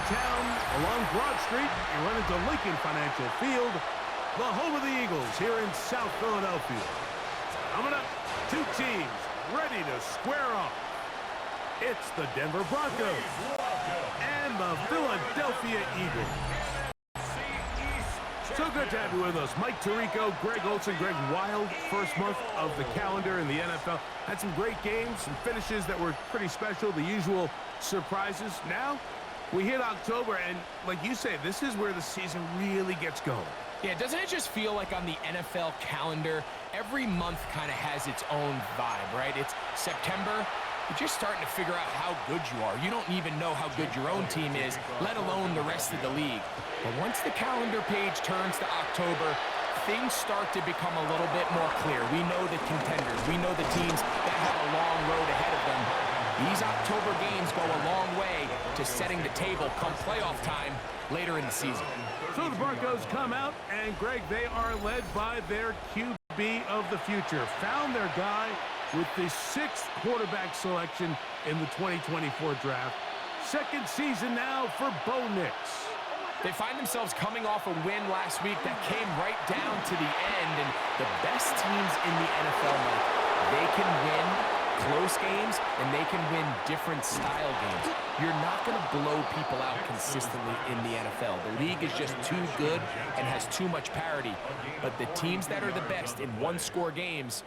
town along Broad Street. You run into Lincoln Financial Field, the home of the Eagles here in South Philadelphia. Coming up, two teams ready to square off. It's the Denver Broncos and the Philadelphia Eagles. So good to have you with us. Mike Tirico, Greg Olson, Greg Wild, first month of the calendar in the NFL. Had some great games, some finishes that were pretty special, the usual surprises. Now, we hit October, and like you say, this is where the season really gets going. Yeah, doesn't it just feel like on the NFL calendar, every month kind of has its own vibe, right? It's September. You're just starting to figure out how good you are. You don't even know how good your own team is, let alone the rest of the league. But once the calendar page turns to October, things start to become a little bit more clear. We know the contenders. We know the teams that have a long road ahead of them. These October games go a long way to setting the table come playoff time later in the season. So the Broncos come out, and Greg, they are led by their QB of the future. Found their guy with the 6th quarterback selection in the 2024 draft. Second season now for Bo Nix. They find themselves coming off a win last week that came right down to the end, and the best teams in the NFL, Mike, they can win close games, and they can win different style games. You're not going to blow people out consistently in the NFL. The league is just too good and has too much parity. But the teams that are the best in one-score games,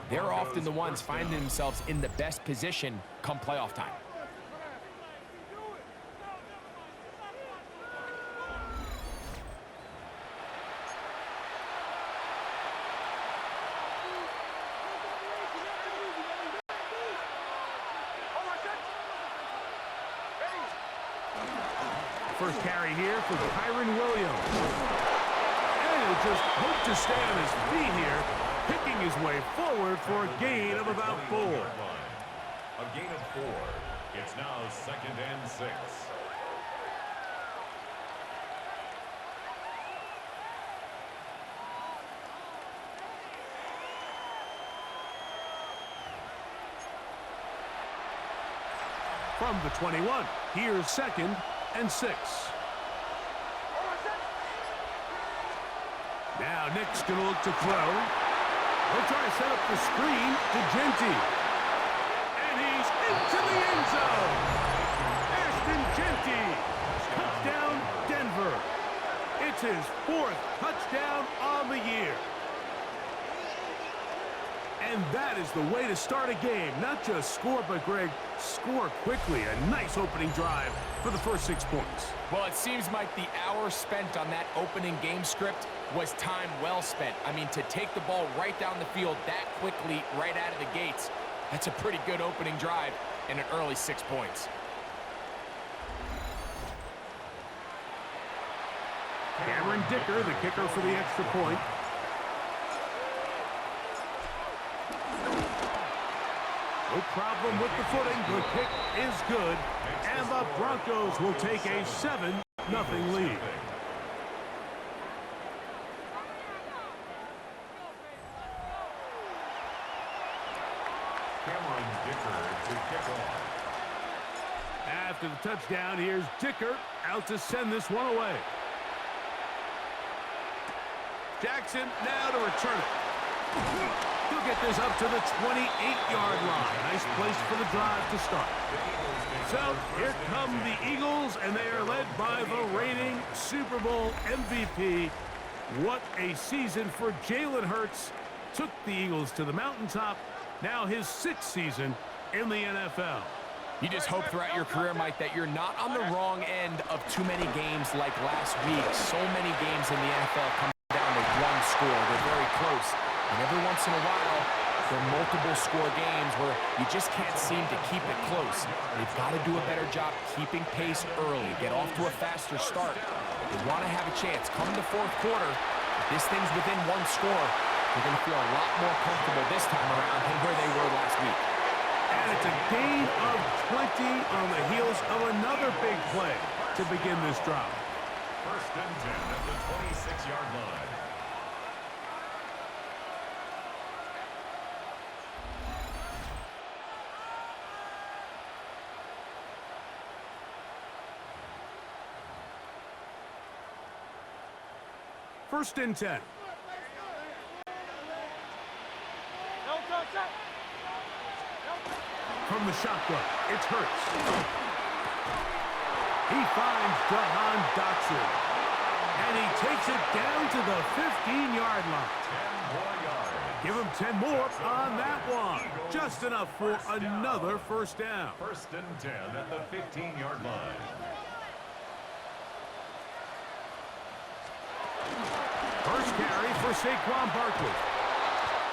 they're often the ones finding themselves in the best position come playoff time. First carry here for Kyron Williams. And he'll just hope to stay on his feet here, picking his way forward for a gain of about 4. A gain of 4. It's now 2nd and 6. From the 21, here's 2nd and 6. Now Nick's going to look to throw. He'll try to set up the screen to Genty. And he's into the end zone. Ashton Genty. Touchdown, Denver. It's his 4th touchdown on the year. And that is the way to start a game. Not just score, but, Greg, score quickly. A nice opening drive for the first 6 points. Well, it seems like the hour spent on that opening game script was time well spent. I mean, to take the ball right down the field that quickly, right out of the gates, that's a pretty good opening drive and an early 6 points. Cameron Dicker, the kicker for the extra point. No problem with the footing. The kick is good. And the Broncos will take a 7-0 lead. Cameron Dicker to kick off. After the touchdown, here's Dicker out to send this one away. Jackson now to return it. He'll get this up to the 28-yard line. Nice place for the drive to start. So here come the Eagles, and they are led by the reigning Super Bowl MVP. What a season for Jalen Hurts. Took the Eagles to the mountaintop. Now his 6th season in the NFL. You just hope throughout your career, Mike, that you're not on the wrong end of too many games like last week. So many games in the NFL come down to one score. They're very close. And every once in a while, there are multiple score games where you just can't seem to keep it close. They've got to do a better job keeping pace early, get off to a faster start. They want to have a chance. Come the 4th quarter, if this thing's within one score, they're going to feel a lot more comfortable this time around than where they were last week. And it's a gain of 20 on the heels of another big play to begin this drive. 1st and 10 at the 26-yard line. first and 10. From the shotgun, it's Hurts. He finds Jahan Dotson. And he takes it down to the 15-yard line. 10 more yards. Give him 10 more on that one. Just enough for another first down. First and 10 at the 15-yard line. First carry for Saquon Barkley.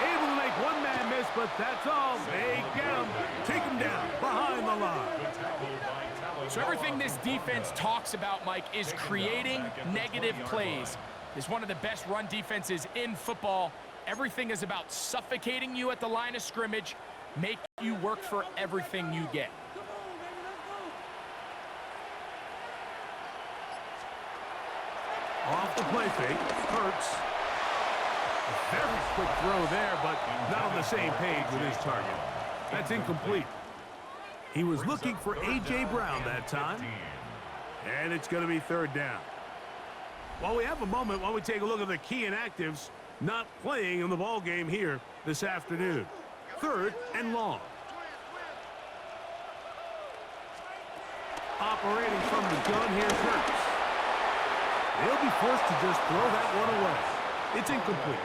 Able to make one man miss, but that's all. They get him. Take him down behind the line. So everything this defense talks about, Mike, is creating negative plays. It's one of the best run defenses in football. Everything is about suffocating you at the line of scrimmage, make you work for everything you get. Off the play fake, Hurts. A very quick throw there, but not on the same page with his target. That's incomplete. He was looking for A.J. Brown that time. And it's going to be third down. While we have a moment, while we take a look at the key inactives not playing in the ball game here this afternoon. Third and long. Operating from the gun, here's Hurts. They'll be forced to just throw that one away. It's incomplete.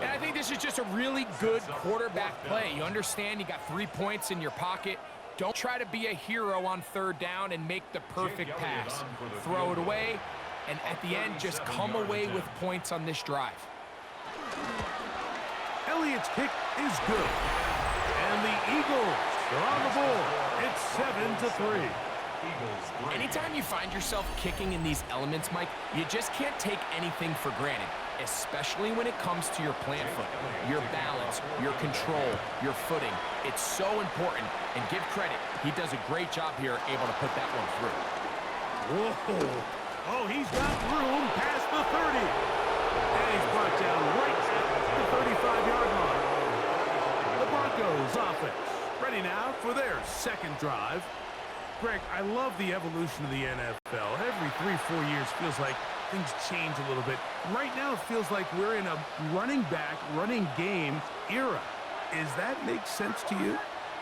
And I think this is just a really good quarterback play. You understand you got 3 points in your pocket. Don't try to be a hero on third down and make the perfect pass. Throw it away, and at the end, just come away with points on this drive. Elliott's kick is good. And the Eagles are on the board. It's 7-3. Anytime you find yourself kicking in these elements, Mike, you just can't take anything for granted, especially when it comes to your plant foot, your balance, your control, your footing. It's so important, and give credit. He does a great job here, able to put that one through. Whoa. Oh, he's got room past the 30. And he's brought down right at the 35-yard line. The Broncos offense ready now for their second drive. Greg, I love the evolution of the NFL. Every 3-4 years feels like things change a little bit. Right now it feels like we're in a running back, running game era. Does that make sense to you?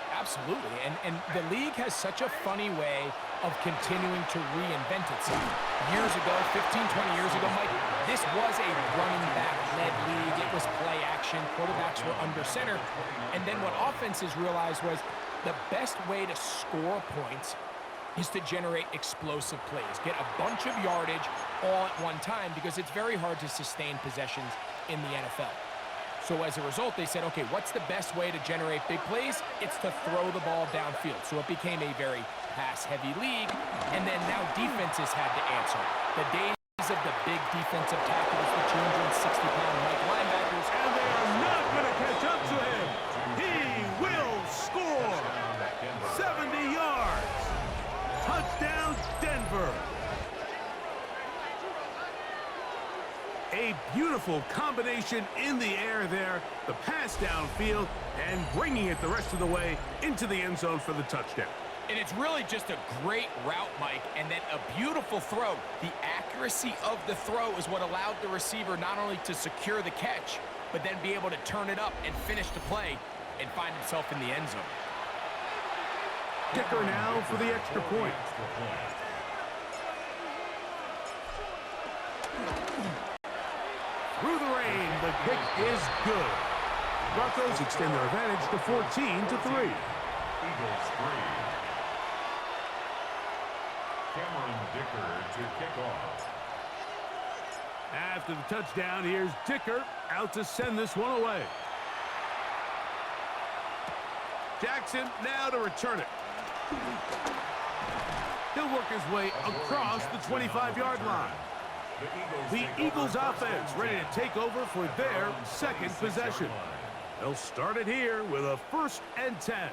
Absolutely, and the league has such a funny way of continuing to reinvent itself. Years ago, 15, 20 years ago, Mike, this was a running back-led league. It was play action. Quarterbacks were under center. And then what offenses realized was the best way to score points is to generate explosive plays. Get a bunch of yardage all at one time because it's very hard to sustain possessions in the NFL. So as a result, they said, okay, what's the best way to generate big plays? It's to throw the ball downfield. So it became a very pass-heavy league, and then now defenses had to answer. The days of the big defensive tackles, the 260-pound Mike linebackers, and they are not going to catch up to him. He will score 70 yards. Touchdown, Denver. A beautiful combination in the air there, the pass downfield, and bringing it the rest of the way into the end zone for the touchdown. And it's really just a great route, Mike, and then a beautiful throw. The accuracy of the throw is what allowed the receiver not only to secure the catch, but then be able to turn it up and finish the play and find himself in the end zone. Kicker now for the extra point. Through the rain, the kick is good. Broncos extend their advantage to 14-3. Eagles 3. Cameron Dicker to kick off. After the touchdown, here's Dicker out to send this one away. Jackson now to return it. He'll work his way across the 25-yard line. The Eagles offense ready to take over for their second possession. They'll start it here with a 1st and 10.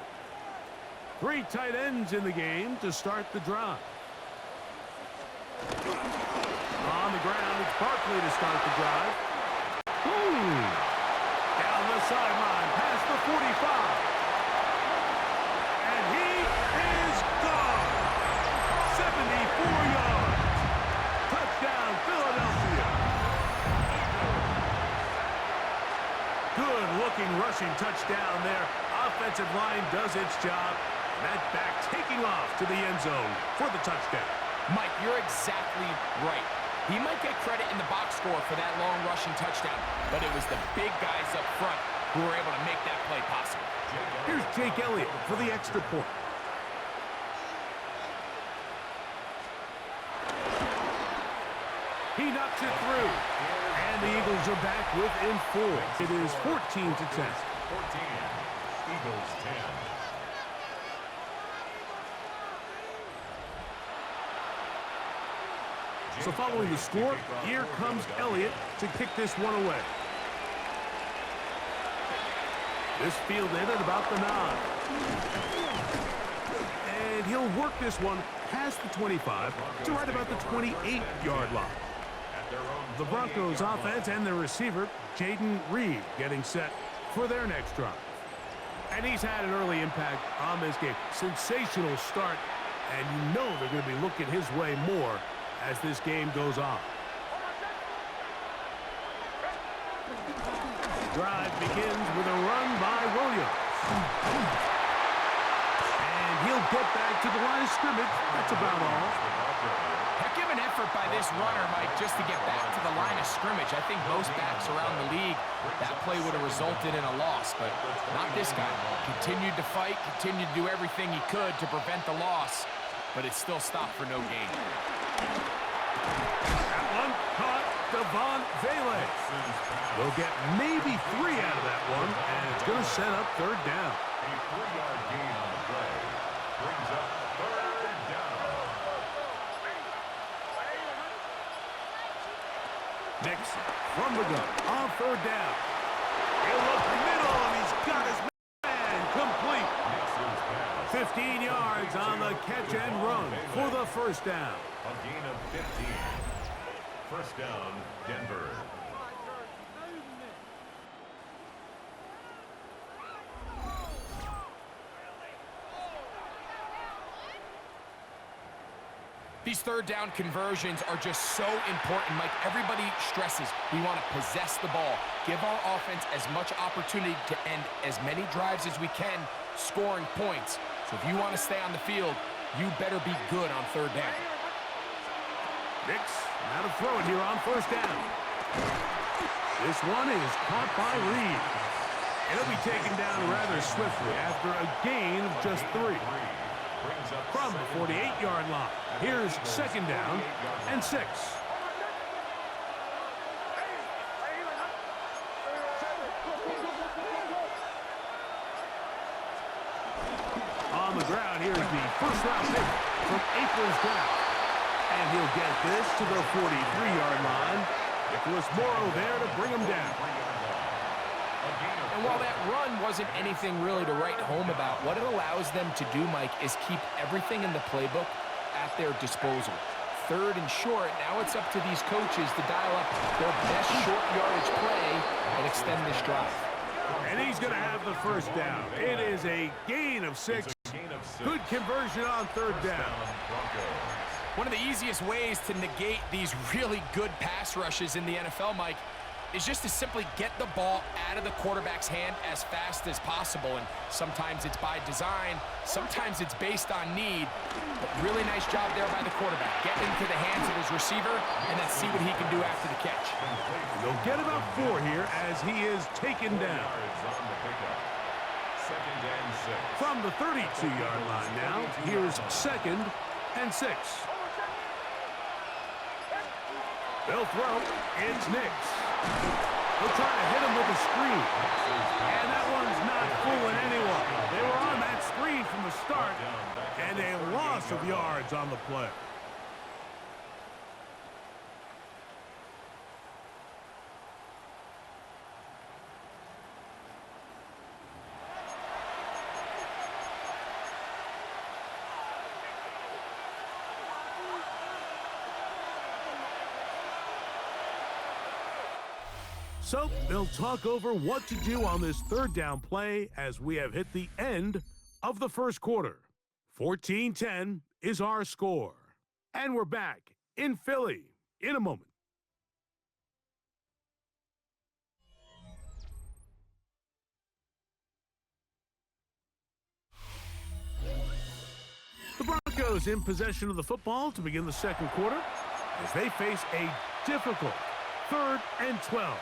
3 tight ends in the game to start the drive. On the ground, it's Barkley to start the drive. Down the sideline, past the 45. And he is gone. 74 yards. Touchdown, Philadelphia. touchdown there. Offensive line does its job. That back taking off to the end zone for the touchdown. Mike, you're exactly right. He might get credit in the box score for that long rushing touchdown, but it was the big guys up front who were able to make that play possible. Here's Jake Elliott for the extra point. He knocks it through. And the Eagles are back within 4. It is 14-10. 14. Eagles 10. So following the score, here comes Elliott to kick this one away. This fielded at about the 9. And he'll work this one past the 25 to right about the 28-yard line. The Broncos offense and their receiver, Jaden Reed, getting set for their next drive. And he's had an early impact on this game. Sensational start, and you know they're going to be looking his way more as this game goes on. Drive begins with a run by Williams. And he'll get back to the line of scrimmage. That's about all. Heck of an effort by this runner, Mike, just to get back to the line of scrimmage. I think most backs around the league, that play would have resulted in a loss, but not this guy. Continued to fight, continued to do everything he could to prevent the loss, but it still stopped for no gain. That one caught Devon Vele. They'll get maybe 3 out of that one, and it's going to set up third down. A 3-yard gain on the play brings up third down. Nixon from the gun on third down. He'll look middle, and he's got his man complete. 15 yards on the catch and run for the first down. A gain of 15. First down, Denver. These third down conversions are just so important, Mike. Everybody stresses we want to possess the ball, give our offense as much opportunity to end as many drives as we can, scoring points. So if you want to stay on the field, you better be good on third down. Nix, now to throw it here on first down. This one is caught by Reed. It'll be taken down rather swiftly after a gain of just 3. From the 48-yard line, here's second down and 6. On the ground, here's the first-round pick from April's draft. And he'll get this to the 43-yard line. Nicholas Morrow there to bring him down. And while that run wasn't anything really to write home about, what it allows them to do, Mike, is keep everything in the playbook at their disposal. Third and short, now it's up to these coaches to dial up their best short yardage play and extend this drive. And he's going to have the first down. It is a gain of 6. Good conversion on third down. One of the easiest ways to negate these really good pass rushes in the NFL, Mike, is just to simply get the ball out of the quarterback's hand as fast as possible. And sometimes it's by design, sometimes it's based on need. But really nice job there by the quarterback. Get into the hands of his receiver and then see what he can do after the catch. They'll get about 4 here as he is taken down. From the 32-yard line now, here's second and 6. They'll throw. It's Nix. They'll try to hit him with a screen. And that one's not fooling anyone. They were on that screen from the start, and a loss of yards on the play. So they'll talk over what to do on this third down play as we have hit the end of the first quarter. 14-10 is our score. And we're back in Philly in a moment. The Broncos in possession of the football to begin the second quarter as they face a difficult 3rd and 12.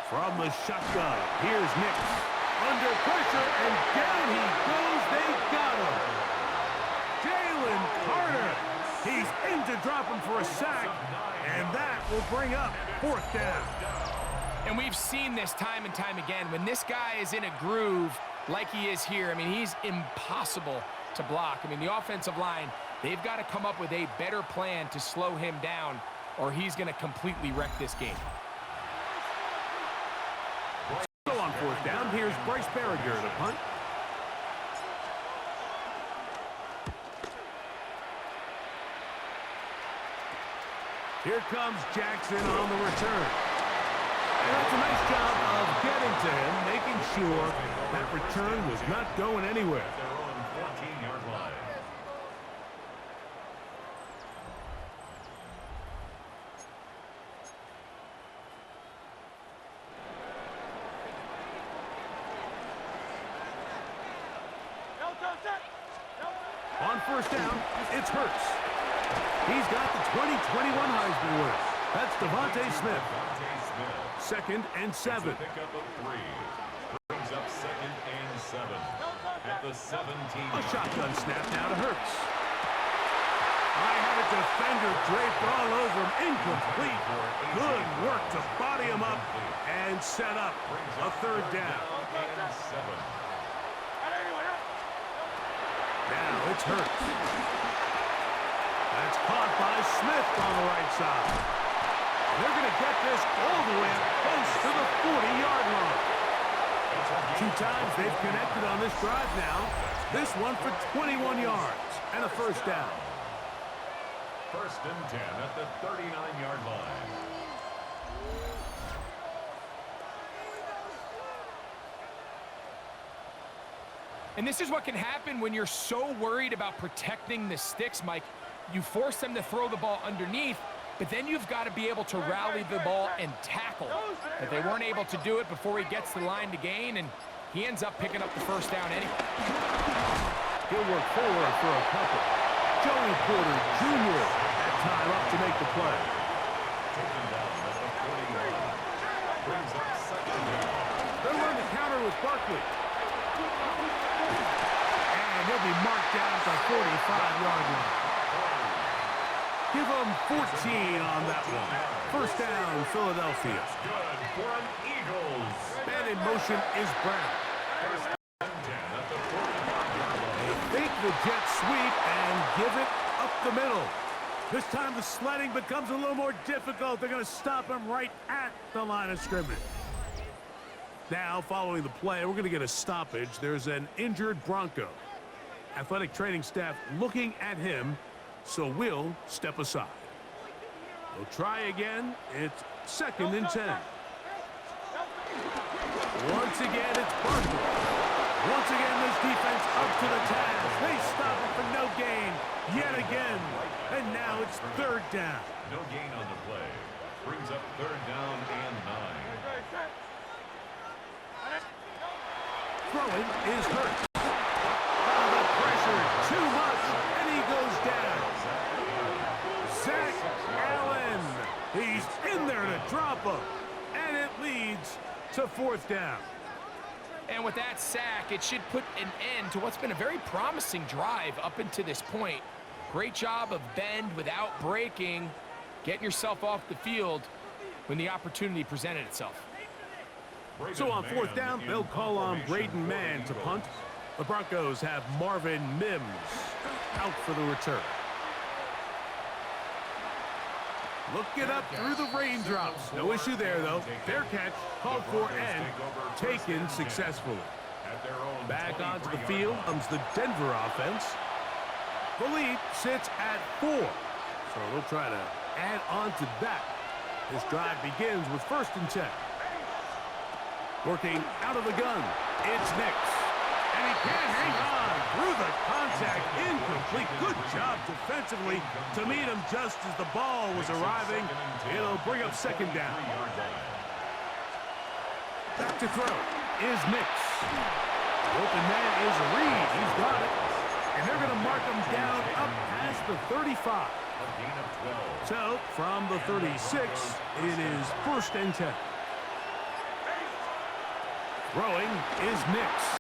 From the shotgun, here's Nix. Under pressure, and down he goes. They got him. Jalen Carter. He's in to drop him for a sack, and that will bring up 4th down. And we've seen this time and time again. When this guy is in a groove like he is here, I mean, he's impossible to block. I mean, the offensive line, they've got to come up with a better plan to slow him down, or he's going to completely wreck this game. So on 4th down, here's Bryce Berriger to punt. Here comes Jackson on the return. And that's a nice job of getting to him, making sure that return was not going anywhere. Their own 14-yard line. On 1st down, it's Hurts. He's got the 2021 Heisman winner. That's Devontae Smith. 2nd and 7. Pickup of 3. Brings up 2nd and 7. At the 17. A shotgun snap now to Hurts. I had a defender draped all over him. Incomplete. Good work to body him up and set up a 3rd down. Now it's Hurts. That's caught by Smith on the right side. They're going to get this all the way up close to the 40-yard line. 2 times they've connected on this drive now. This one for 21 yards and a 1st down. 1st and 10 at the 39-yard line. And this is what can happen when you're so worried about protecting the sticks, Mike. You force them to throw the ball underneath, but then you've got to be able to rally the ball and tackle. But they weren't able to do it before he gets the line to gain, and he ends up picking up the 1st down anyway. He'll work forward for a couple. Joey Porter Jr. had time up to make the play. Taken down at the 41. Brings up 2nd down. They'll run the counter with Barkley. And he'll be marked down at the 45-yard line. Give them 14 on that one. 1st down, Philadelphia. Good for an Eagles. Man in motion is Brown. 1st and 10 at the 40-yard line. They fake the jet sweep and give it up the middle. This time the sledding becomes a little more difficult. They're going to stop him right at the line of scrimmage. Now, following the play, we're going to get a stoppage. There's an injured Bronco. Athletic training staff looking at him, so we'll step aside. We'll try again. It's 2nd and 10. Once again, it's Barkley. Once again, this defense up to the task. They stop it for no gain yet again. And now it's 3rd down. No gain on the play. Brings up 3rd down and 9. Throwing is Hurts. Oh, the pressure, too much, and he goes down. Zach Allen. He's in there to drop him, and it leads to 4th down. And with that sack, it should put an end to what's been a very promising drive up until this point. Great job of bend without breaking, getting yourself off the field when the opportunity presented itself. So on 4th down, they'll call on Braden Mann to punt. The Broncos have Marvin Mims out for the return. Look it up through the raindrops. No issue there, though. Fair catch, called for, and taken successfully. Back onto the field comes the Denver offense. The lead sits at 4. So they'll try to add on to that. This drive begins with 1st and 10. Working out of the gun, it's Nix. And he can't hang on through the contact. Incomplete. Good job defensively to meet him just as the ball was arriving. It'll bring up 2nd down. Back to throw is Nix. The open man is Reed. He's got it. And they're going to mark him down up past the 35. A gain of 12. So, from the 36, it is 1st and 10. Throwing is Nix.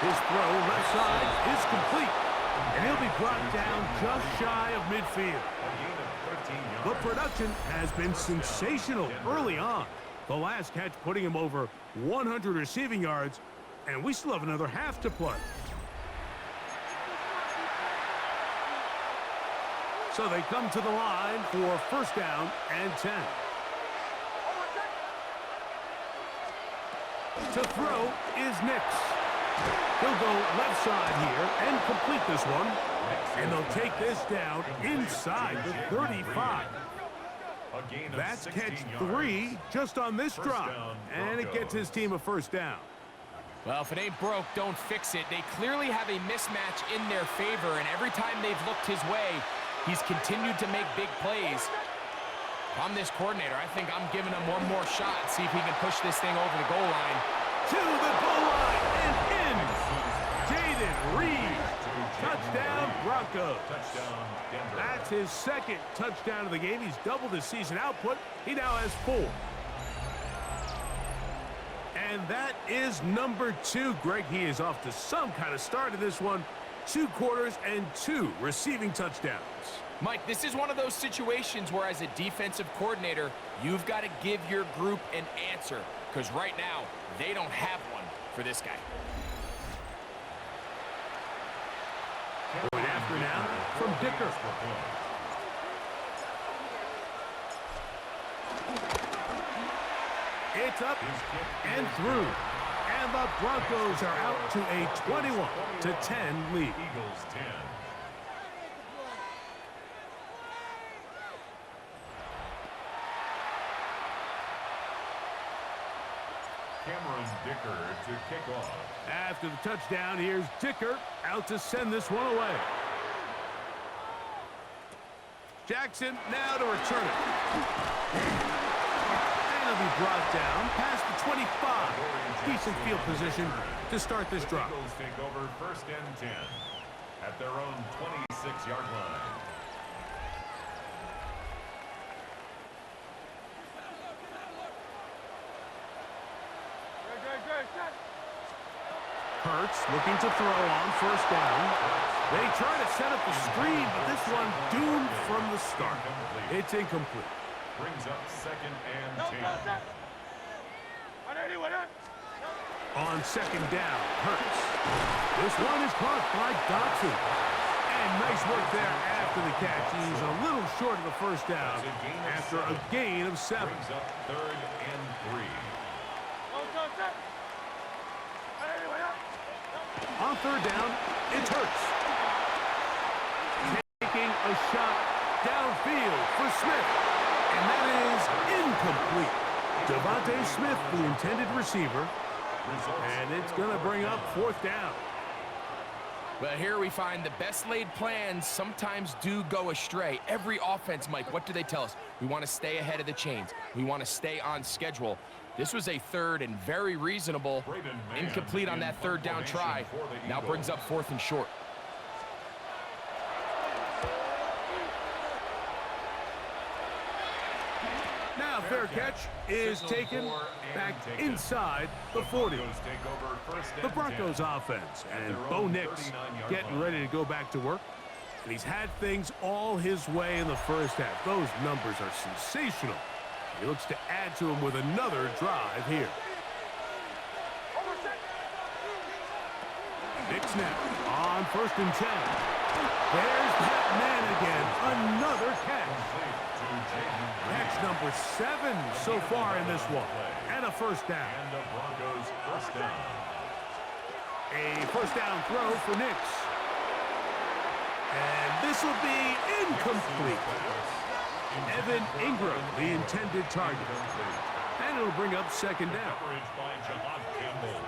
His throw left side is complete. And he'll be brought down just shy of midfield. A gain of 13 yards. The production has been sensational early on. The last catch putting him over 100 receiving yards, and we still have another half to play. So they come to the line for 1st down and 10. To throw is Nix. He'll go left side here and complete this one. And they'll take this down inside the 35. That's catch 3 just on this drive. And it gets his team a 1st down. Well, if it ain't broke, don't fix it. They clearly have a mismatch in their favor, and every time they've looked his way, he's continued to make big plays. If I'm this coordinator, I think I'm giving him one more shot and see if he can push this thing over the goal line. To the goal line and in. Jaden Reed. Touchdown, Broncos. Touchdown, Denver. That's his 2nd touchdown of the game. He's doubled his season output. He now has 4. And that is number 2. Greg, he is off to some kind of start in this one. 2 quarters and 2 receiving touchdowns. Mike, this is one of those situations where as a defensive coordinator, you've got to give your group an answer, because right now, they don't have one for this guy. Going after now from Dicker. It's up and through. And the Broncos are out to a 21-10 lead. Eagles 10. Cameron Dicker to kick off. After the touchdown, here's Dicker out to send this one away. Jackson now to return it. And he'll be brought down past the 25. Decent field position to start this drive. Eagles take over 1st and 10 at their own 26-yard line. Hurts looking to throw on 1st down. They try to set up the screen, but this one doomed from the start. It's incomplete. Brings up 2nd and 10. On 2nd down, Hurts. This one is caught by Dotson. And nice work there after the catch. He's a little short of the 1st down after a gain of 7. Brings up 3rd and 3. On 3rd down, it's Hurts. Taking a shot downfield for Smith. And that is incomplete. Devontae Smith, the intended receiver. And it's going to bring up 4th down. Well, here we find the best laid plans sometimes do go astray. Every offense, Mike, what do they tell us? We want to stay ahead of the chains. We want to stay on schedule. This was a 3rd and very reasonable. Incomplete on that 3rd down try. Now brings up 4th and short. Now fair catch is taken back inside the 40. The Broncos offense, and Bo Nix getting ready to go back to work. And he's had things all his way in the 1st half. Those numbers are sensational. He looks to add to him with another drive here. Nix now on 1st and 10. There's that man again. Another catch. Catch number 7 so far in this one. And a 1st down. And the Broncos 1st down. A 1st down throw for Nix. And this will be incomplete. Evan Ingram, the intended target. And it'll bring up 2nd down. Coverage by Jahad Campbell.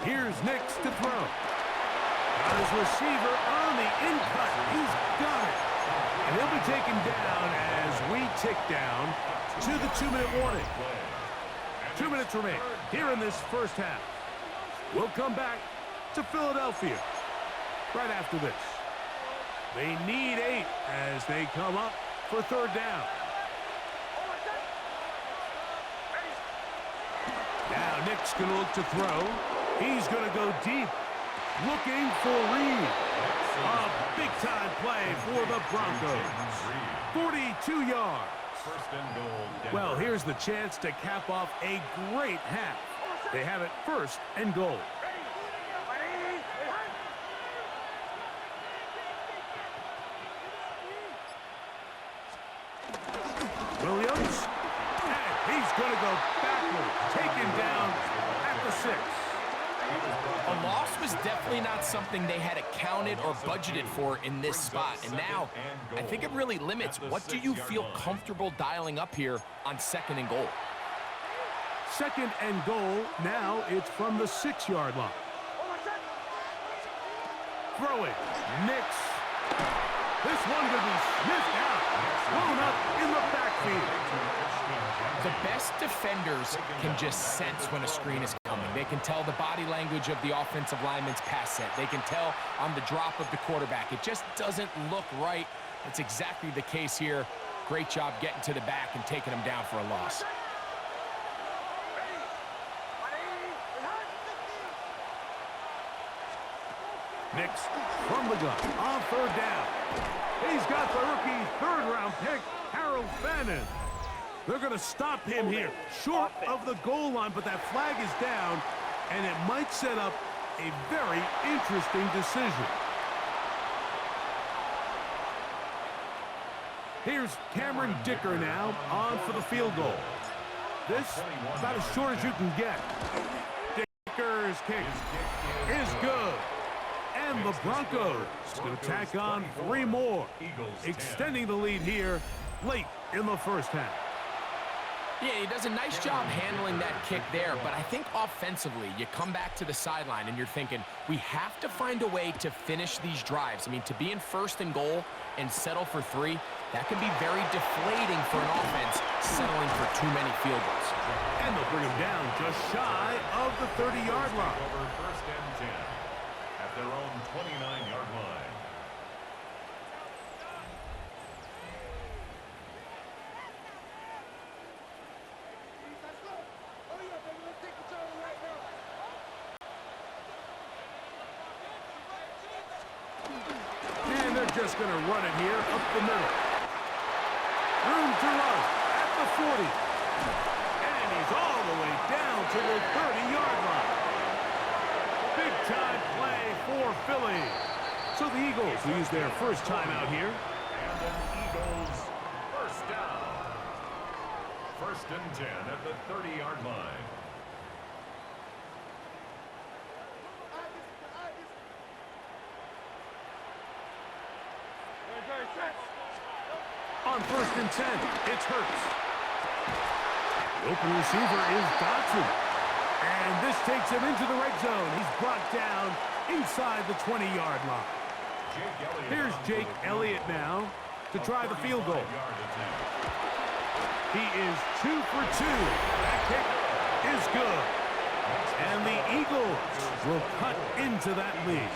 Here's Nix to throw. Got his receiver on the in-cut. He's got it. And he'll be taken down as we tick down to the 2-minute warning. 2 minutes remain here in this first half. We'll come back to Philadelphia right after this. They need 8 as they come up for third down. Now Nick's going to look to throw. He's going to go deep, looking for Reed. A big-time play for the Broncos. 42 yards. Well, here's the chance to cap off a great half. They have it 1st and goal. Williams, and he's going to go backwards, taken down at the 6. A loss was definitely not something they had accounted or budgeted for in this spot. And now, I think it really limits what do you feel comfortable dialing up here on 2nd and goal. 2nd and goal. Now it's from the 6-yard line. Throw it. Nix. This one could be sniffed out. Blown up in the backfield. The best defenders can just sense when a screen is coming. They can tell the body language of the offensive lineman's pass set. They can tell on the drop of the quarterback. It just doesn't look right. That's exactly the case here. Great job getting to the back and taking him down for a loss. Nix from the gun on 3rd down. He's got the rookie 3rd-round pick, Harold Fannin. They're going to stop him here, short of the goal line, but that flag is down, and it might set up a very interesting decision. Here's Cameron Dicker now on for the field goal. This about as short as you can get. Dicker's kick is good. And the Broncos going to tack on 3 more, extending the lead here late in the first half. Yeah, he does a nice job handling that kick there, but I think offensively, you come back to the sideline and you're thinking, we have to find a way to finish these drives. I mean, to be in 1st and goal and settle for 3, that can be very deflating for an offense settling for too many field goals. And they'll bring him down just shy of the 30-yard line. Over 1st and 10 at their own 29-yard line. And they're just going to run it here up the middle. Room to run at the 40. And he's all the way down to the 30-yard line. Big-time play for Philly. So the Eagles will use their first timeout here. And an Eagles 1st down. 1st and 10 at the 30-yard line. On 1st and 10, it's Hurts. The open receiver is Dotson. And this takes him into the red zone. He's brought down inside the 20-yard line. Here's Jake Elliott now to try the field goal. He is 2 for 2. That kick is good. And the Eagles will cut into that lead.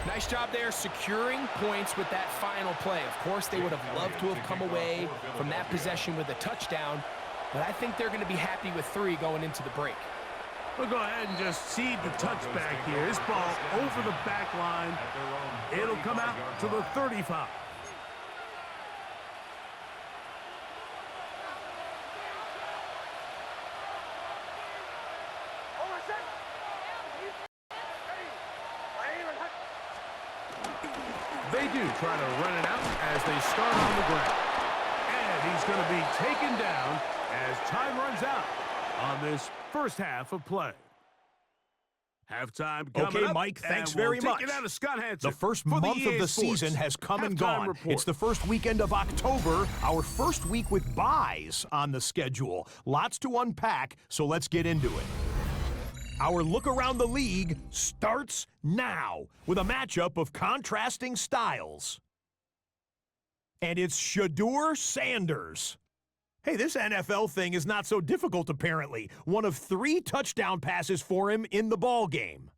Nice job there securing points with that final play. Of course, they would have loved to have come away from that possession with a touchdown, but I think they're going to be happy with 3 going into the break. We'll go ahead and just seed the touchback here. This ball over the back line. It'll come out to the 35. They do try to run it out as they start on the ground. And he's going to be taken down as time runs out on this first half of play. Halftime coming Okay, up, Mike, thanks and we'll very much. Take it out of Scott Hansen The first for month EA of the Sports season has come and halftime gone. report. It's the first weekend of October, our first week with buys on the schedule. Lots to unpack, so let's get into it. Our look around the league starts now with a matchup of contrasting styles. And it's Shedeur Sanders. Hey, this NFL thing is not so difficult apparently. One of 3 touchdown passes for him in the ball game.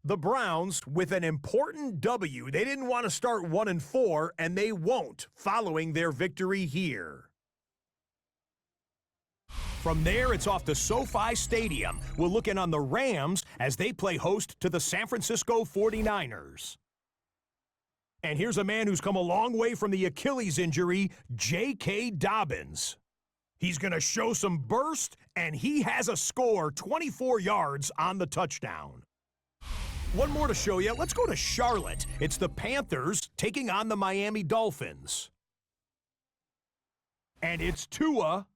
The Browns with an important W. They didn't want to start 1-4, and they won't following their victory here. From there, it's off to SoFi Stadium. We'll look in on the Rams as they play host to the San Francisco 49ers. And here's a man who's come a long way from the Achilles injury, J.K. Dobbins. He's going to show some burst, and he has a score, 24 yards on the touchdown. One more to show you. Let's go to Charlotte. It's the Panthers taking on the Miami Dolphins. And it's Tua,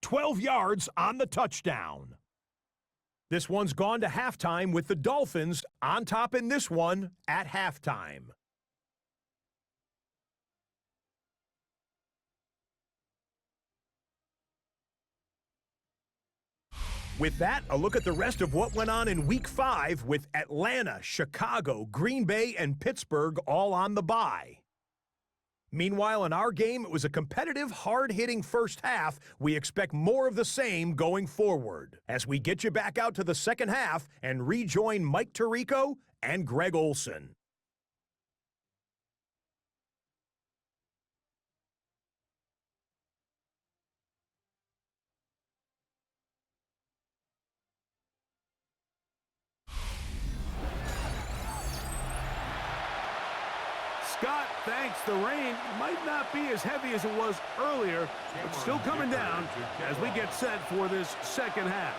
12 yards on the touchdown. This one's gone to halftime with the Dolphins on top in this one at halftime. With that, a look at the rest of what went on in Week 5 with Atlanta, Chicago, Green Bay, and Pittsburgh all on the bye. Meanwhile, in our game, it was a competitive, hard-hitting first half. We expect more of the same going forward as we get you back out to the second half and rejoin Mike Tirico and Greg Olson. Scott thanks the rain might not be as heavy as it was earlier, but still coming down as we get set for this second half.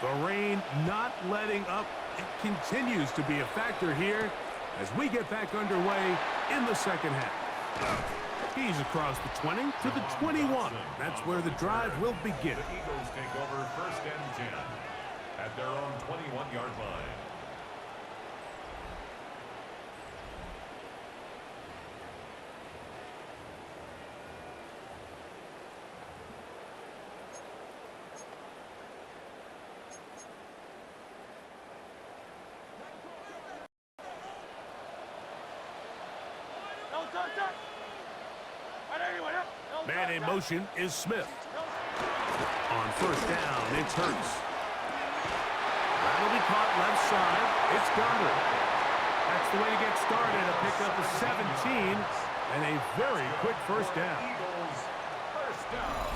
The rain not letting up. It continues to be a factor here as we get back underway in the second half. He's across the 20 to the 21. That's where the drive will begin. The Eagles take over 1st and 10 at their own 21-yard line. Man in motion is Smith. On 1st down, it's Hurts. That'll be caught left side. It's Goddard. That's the way to get started. A pickup of 17 and a very quick 1st down. Eagles, 1st down.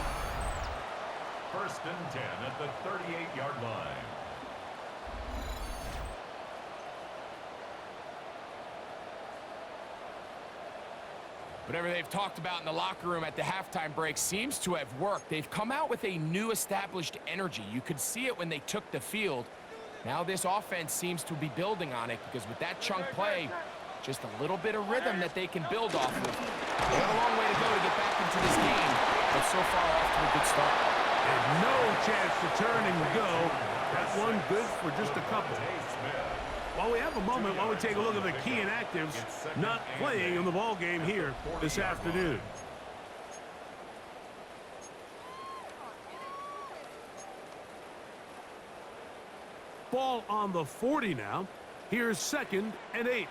1st and 10 at the 38-yard line. Whatever they've talked about in the locker room at the halftime break seems to have worked. They've come out with a new established energy. You could see it when they took the field. Now this offense seems to be building on it because with that chunk play, just a little bit of rhythm that they can build off of. They have a long way to go to get back into this game, but so far off to a good start. And no chance to turn and go. That one good for just a couple. While we have a moment, while we take a look at the key inactives not playing in the ball game here this afternoon. Ball on the 40 now. Here's 2nd and 8.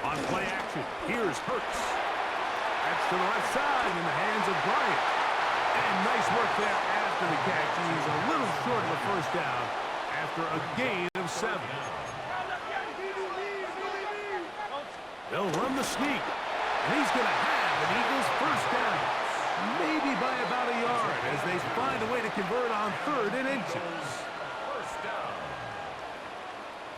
On play action, here's Hurts. That's to the left side in the hands of Bryant. And nice work there after the catch. He's a little short of the 1st down after a gain of 7. They'll run the sneak. And he's going to have an Eagles 1st down. Maybe by about a yard as they find a way to convert on 3rd and inches. 1st down.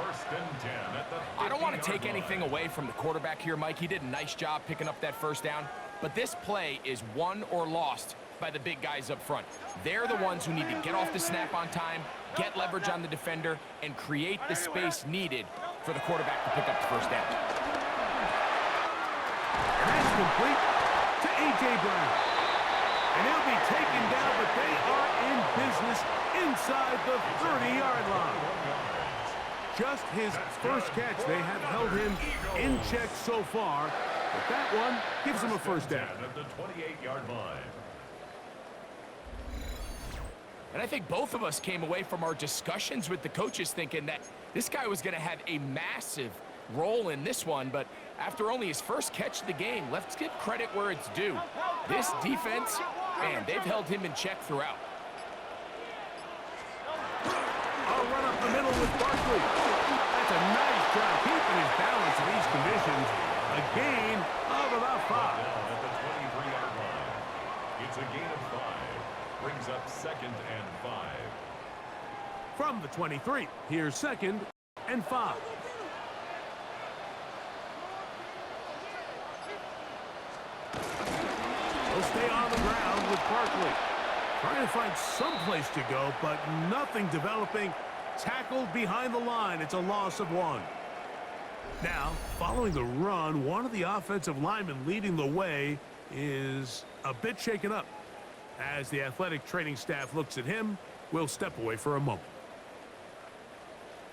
1st and 10 at the 50-yard I don't want to take line. anything away from the quarterback here, Mike. He did a nice job picking up that 1st down. But this play is won or lost by the big guys up front. They're the ones who need to get off the snap on time, get leverage on the defender, and create the space needed for the quarterback to pick up the 1st down. And that's complete to A.J. Brown. And he'll be taken down, but they are in business inside the 30-yard line. Just his 1st catch. They have held him in check so far, but that one gives him a 1st down. At the 28-yard line. And I think both of us came away from our discussions with the coaches thinking that this guy was going to have a massive role in this one, but after only his first catch of the game, let's give credit where it's due. This defense, man, they've held him in check throughout. I'll run up the middle with Barkley. That's a nice job keeping his balance in these conditions. A gain of about 5. Down at the 23-yard line. It's a gain of 5. Brings up 2nd and 5. From the 23, here's 2nd and 5. He'll stay on the ground with Barkley. Trying to find some place to go, but nothing developing. Tackled behind the line. It's a loss of 1. Now, following the run, one of the offensive linemen leading the way is a bit shaken up. As the athletic training staff looks at him, we'll step away for a moment.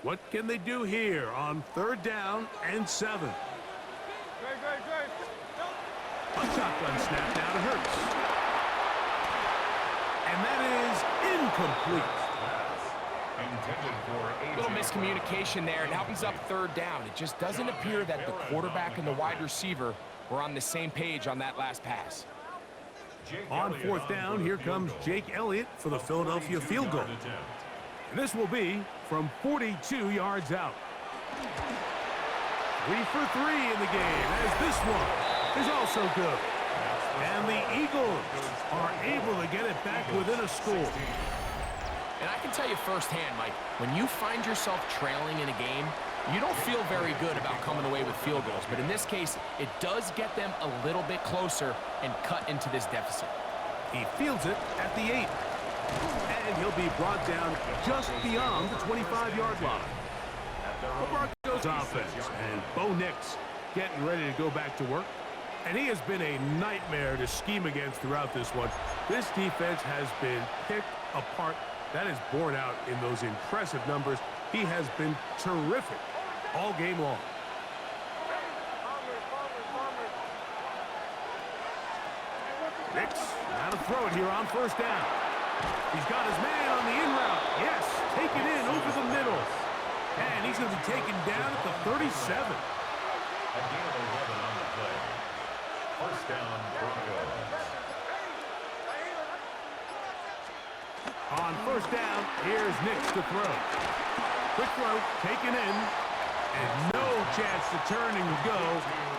What can they do here on 3rd down and 7? A shotgun snap now to Hurts. And that is incomplete. Intended for A little miscommunication there. It opens up 3rd down. It just doesn't appear that the quarterback and the wide receiver were on the same page on that last pass. On 4th down, here comes Jake Elliott for the Philadelphia field goal. And this will be from 42 yards out. 3 for 3 in the game, as this one is also good. And the Eagles are able to get it back within a score. And I can tell you firsthand, Mike, when you find yourself trailing in a game, you don't feel very good about coming away with field goals. But in this case, it does get them a little bit closer and cut into this deficit. He fields it at the 8. And he'll be brought down just beyond the 25-yard line. The Broncos offense, and Bo Nix getting ready to go back to work. And he has been a nightmare to scheme against throughout this one. This defense has been picked apart. That is borne out in those impressive numbers. He has been terrific all game long. Nix, now to throw it here on 1st down. He's got his man on the in route. Yes, take it in over the middle. And he's going to be taken down at the 37. A gain of 11 on the play. 1st down, Broncos. On 1st down, here's Nix to throw. Quick throw, taken in, and no chance to turn and go.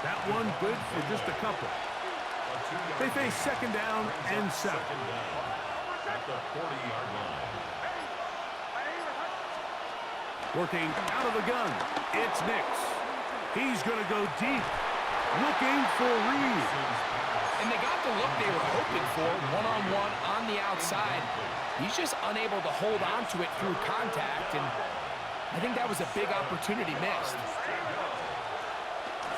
That one good for just a couple. They face 2nd down and 7. At the 40-yard line. Working out of the gun, it's Nix. He's going to go deep, looking for Reed. And they got the look they were hoping for, one-on-one on the outside. He's just unable to hold on to it through contact, and I think that was a big opportunity missed.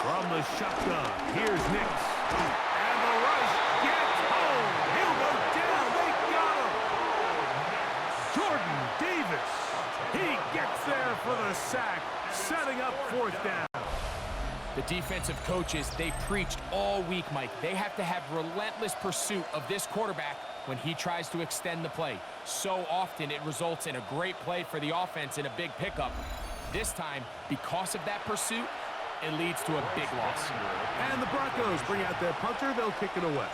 From the shotgun, here's Nix. And the rush gets home. He'll go down. They got him. Jordan Davis. He gets there for the sack, setting up 4th down. The defensive coaches, they preached all week, Mike. They have to have relentless pursuit of this quarterback when he tries to extend the play. So often it results in a great play for the offense and a big pickup. This time, because of that pursuit, it leads to a big loss. And the Broncos bring out their punter. They'll kick it away.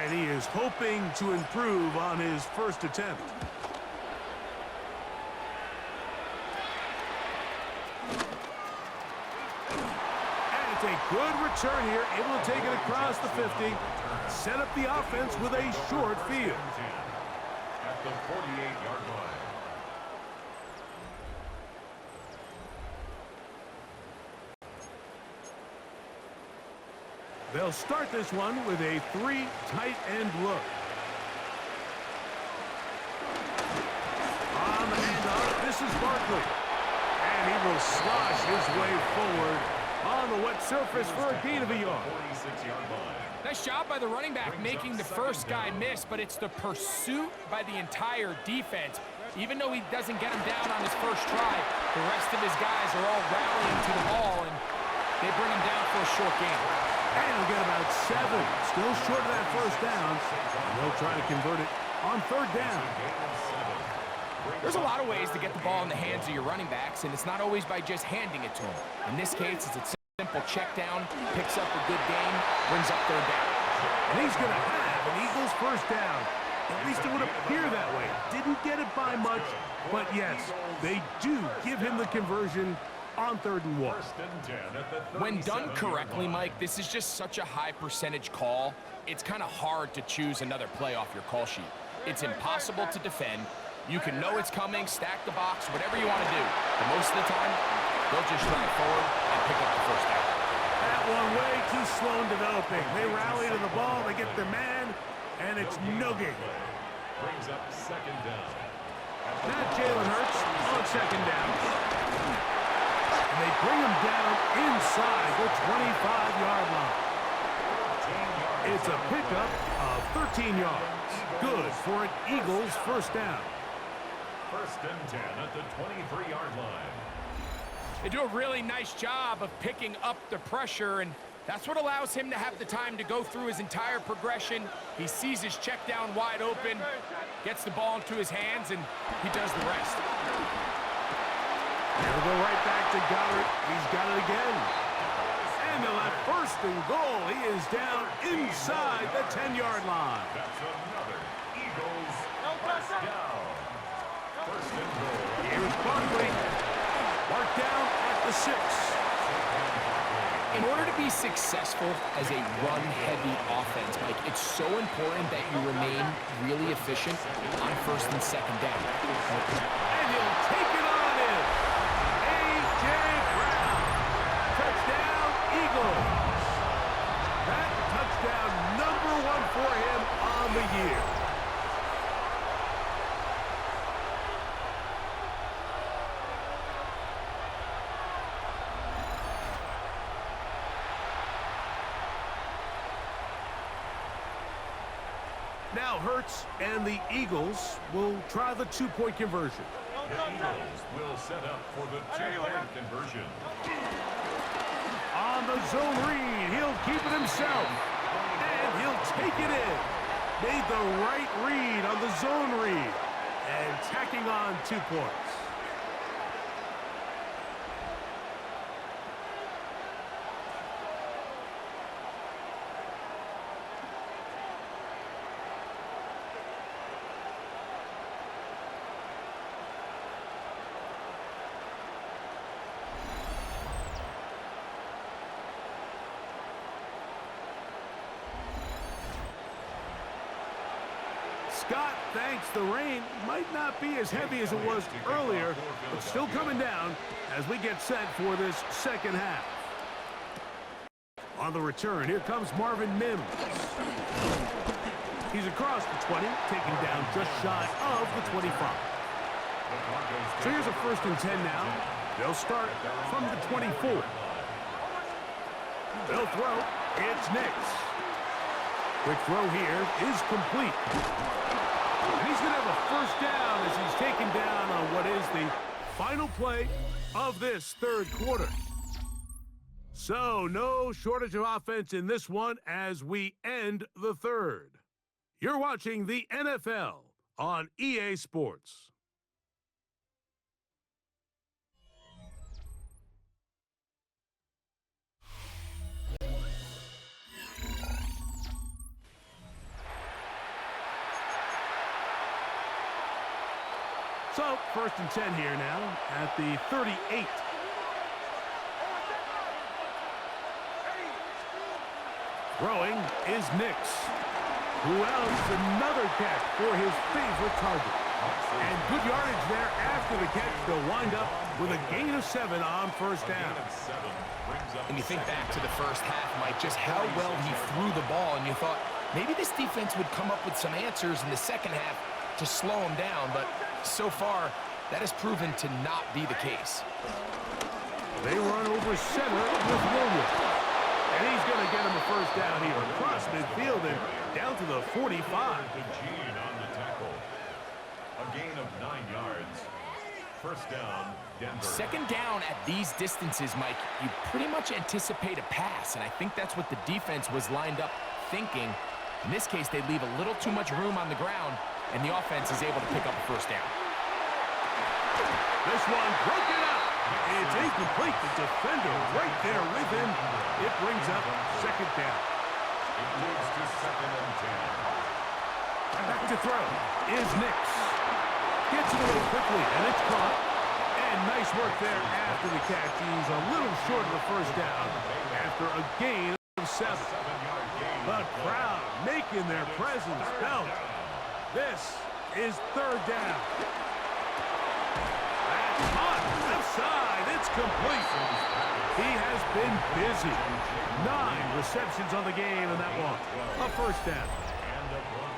And he is hoping to improve on his first attempt. A good return here, able to take it across the 50, set up the offense with a short field. At the 48-yard line. They'll start this one with a 3 tight end look. On the handoff, this is Barkley. And he will slosh his way forward on the wet surface for a gain of a yard. 46-yard line. Nice job by the running back making the first guy miss, but it's the pursuit by the entire defense. Even though he doesn't get him down on his first try, the rest of his guys are all rallying to the ball, and they bring him down for a short gain. And he'll get about 7. Still short of that first down. And they'll try to convert it on third down. There's a lot of ways to get the ball in the hands of your running backs, and it's not always by just handing it to them. In this case, it's a simple check down, picks up a good gain, brings up third down. And he's going to have an Eagles first down. At least it would appear that way. Didn't get it by much, but yes, they do give him the conversion on 3rd and 1. When done correctly, Mike, this is just such a high percentage call. It's kind of hard to choose another play off your call sheet. It's impossible to defend. You can know it's coming, stack the box, whatever you want to do. But most of the time, they'll just drive forward and pick up the first down. That one way too slow in developing. They rally to the ball, they get the man, and it's no gain. Brings up 2nd down. Now Jalen Hurts on 2nd down. And they bring him down inside the 25-yard line. It's a pickup of 13 yards. Good for an Eagles first down. 1st and 10 at the 23-yard line. They do a really nice job of picking up the pressure, and that's what allows him to have the time to go through his entire progression. He sees his check down wide open, gets the ball into his hands, and he does the rest. They'll go right back to Goddard. He's got it again. And they'll have 1st and goal. He is down inside the 10-yard line. That's another Eagles first down. 1st and goal. Here's Barkley. Marked down at the 6. In order to be successful as a run-heavy offense, Mike, it's so important that you remain really efficient on 1st and 2nd down. And he'll take it on in. A.J. Brown. Touchdown, Eagles. That touchdown number 1 for him on the year. Now Hurts and the Eagles will try the 2-point conversion. The Eagles will set up for the 2-point conversion. On the zone read, he'll keep it himself. And he'll take it in. Made the right read on the zone read. And tacking on 2 points. Scott thanks the rain. Might not be as heavy as it was earlier, but still coming down as we get set for this 2nd half. On the return, here comes Marvin Mims. He's across the 20, taken down just shy of the 25. So here's a 1st and 10 now. They'll start from the 24. They'll throw. It's Nix. Quick throw here is complete. And he's going to have a 1st down as he's taken down on what is the final play of this 3rd quarter. So no shortage of offense in this one as we end the 3rd. You're watching the NFL on EA Sports. So, 1st and 10 here now at the 38. Throwing is Nix, who else another catch for his favorite target. And good yardage there after the catch. They'll wind up with a gain of 7 on 1st down. And you think back to the 1st half, Mike, just how well he threw the ball, and you thought maybe this defense would come up with some answers in the 2nd half to slow him down, but so far, that has proven to not be the case. They run over center with Williams. And he's going to get him a 1st down here across midfield and down to the 45. Gene on the tackle. A gain of 9 yards. 1st down, Denver. 2nd down at these distances, Mike, you pretty much anticipate a pass, and I think that's what the defense was lined up thinking. In this case, they leave a little too much room on the ground, and the offense is able to pick up a first down. This one broken up. It's incomplete. The defender right there with him. It brings up second down. It leads to 2nd and 10. Back to throw is Nix. Gets it away quickly, and it's caught. And nice work there after the catch. He's a little short of the first down after a gain of 7. The crowd making their presence felt. This is third down. That's caught. Left side. It's complete. He has been busy. 9 receptions on the game, and that one, a first down.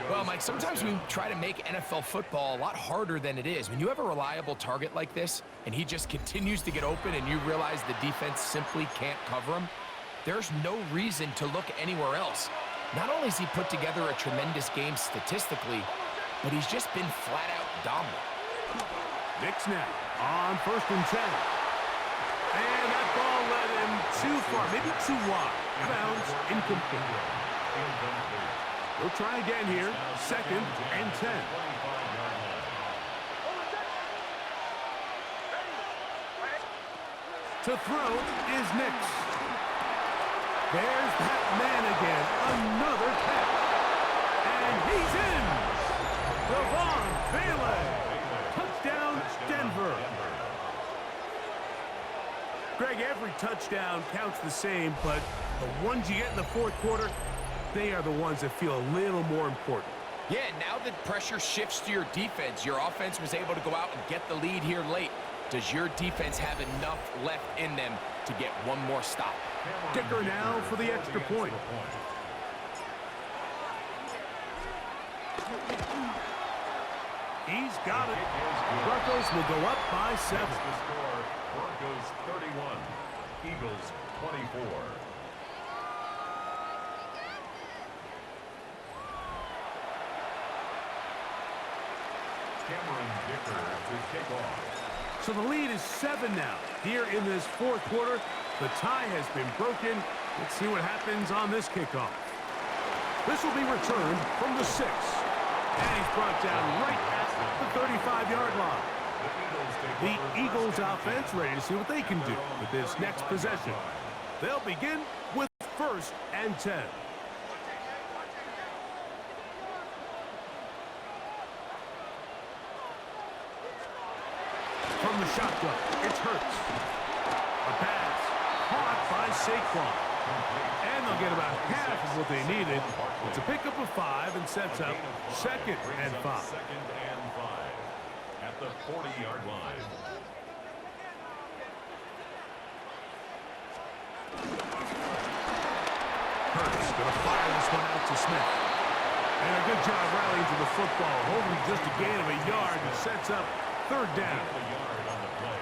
Well, Mike, sometimes we try to make NFL football a lot harder than it is. When you have a reliable target like this, and he just continues to get open, and you realize the defense simply can't cover him, there's no reason to look anywhere else. Not only has he put together a tremendous game statistically, but he's just been flat-out dominant. Nix now on 1st and 10. And that ball led him too far, maybe too wide. Bounds incomplete. We'll try again here. 2nd and 10. To throw is Nix. There's that man again. Another catch. And he's in. Devon Bailey. Touchdown, Denver. Greg, every touchdown counts the same, but the ones you get in the fourth quarter, they are the ones that feel a little more important. Yeah, now that pressure shifts to your defense, your offense was able to go out and get the lead here late. Does your defense have enough left in them to get one more stop? Dicker now for the extra point. He's got it. Broncos will go up by 7. The score, Broncos 31, Eagles 24. Cameron Dicker to kick off. So the lead is 7 now. Here in this fourth quarter, the tie has been broken. Let's see what happens on this kickoff. This will be returned from the 6. And he's brought down right at the 35-yard line. The Eagles offense ready to see what they can do with this next possession. They'll begin with 1st and 10. From the shotgun, it's Hurts. A pass caught by Saquon. And they'll get about half of what they needed. It's a pickup of 5 and sets up 2nd and 5. 2nd and 5 at the 40-yard line. Hurts gonna fire this one out to Smith. And a good job rallying to the football, holding just a gain of a yard and sets up 3rd down. A yard on the play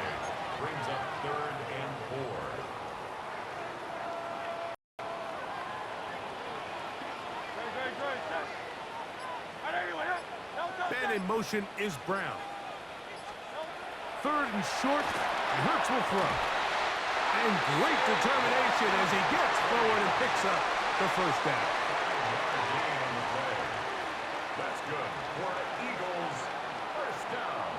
brings up 3rd and 4. Man in motion is Brown. 3rd and short, and Hurts will throw. And great determination as he gets forward and picks up the first down. That's good for Eagles. First down.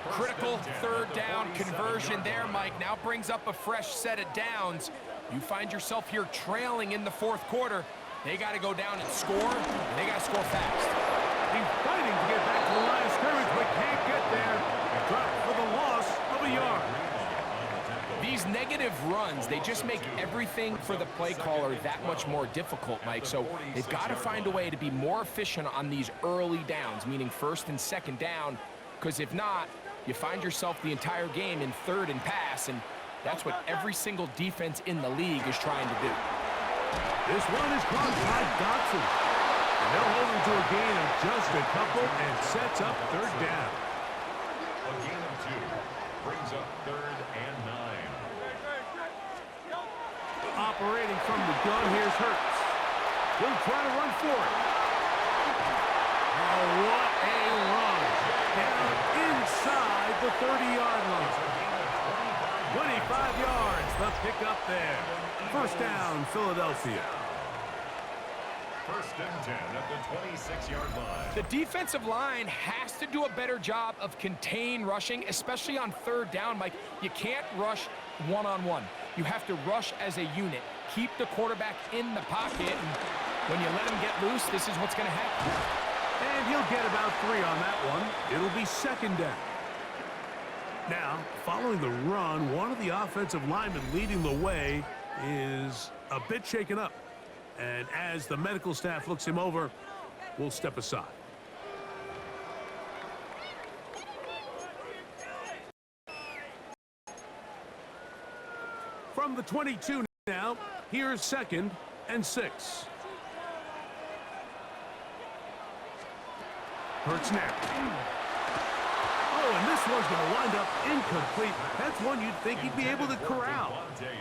Critical 3rd down conversion there, Mike. Now brings up a fresh set of downs. You find yourself here trailing in the 4th quarter. They got to go down and score, and they got to score fast. He's fighting to get back to the line of scrimmage, but can't get there. Dropped for the loss of a yard. These negative runs, they just make everything for the play caller that much more difficult, Mike. So they've got to find a way to be more efficient on these early downs, meaning 1st and 2nd down, because if not, you find yourself the entire game in 3rd and pass, and that's what every single defense in the league is trying to do. This one is caught by Dotson. And they'll hold him to a gain of just a couple and sets up 3rd down. A gain of 2 brings up 3rd and 9. Operating from the gun, here's Hurts. He'll try to run for it. Oh, what a run. Down inside the 30-yard line. 25 yards, the pickup there. First down, Philadelphia. First and 10 at the 26-yard line. The defensive line has to do a better job of contain rushing, especially on third down, Mike. You can't rush one-on-one. You have to rush as a unit. Keep the quarterback in the pocket, and when you let him get loose, this is what's going to happen. And he'll get about 3 on that one. It'll be second down. Now, following the run, one of the offensive linemen leading the way is a bit shaken up. And as the medical staff looks him over, we'll step aside. From the 22 now, here's second and 6. Hurts now. Oh, and this one's going to wind up incomplete. That's one you'd think he'd be able to corral.